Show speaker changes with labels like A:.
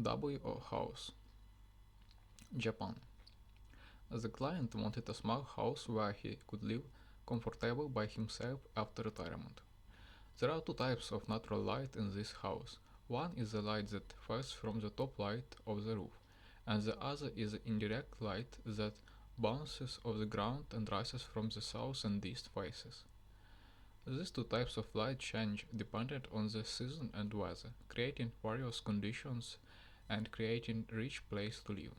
A: W or house. Japan. The client wanted a small house where he could live comfortable by himself after retirement. There are two types of natural light in this house. One is the light that falls from the top light of the roof, and the other is the indirect light that bounces off the ground and rises from the south and east faces. These two types of light change dependent on the season and weather, creating various conditions and creating a rich place to live.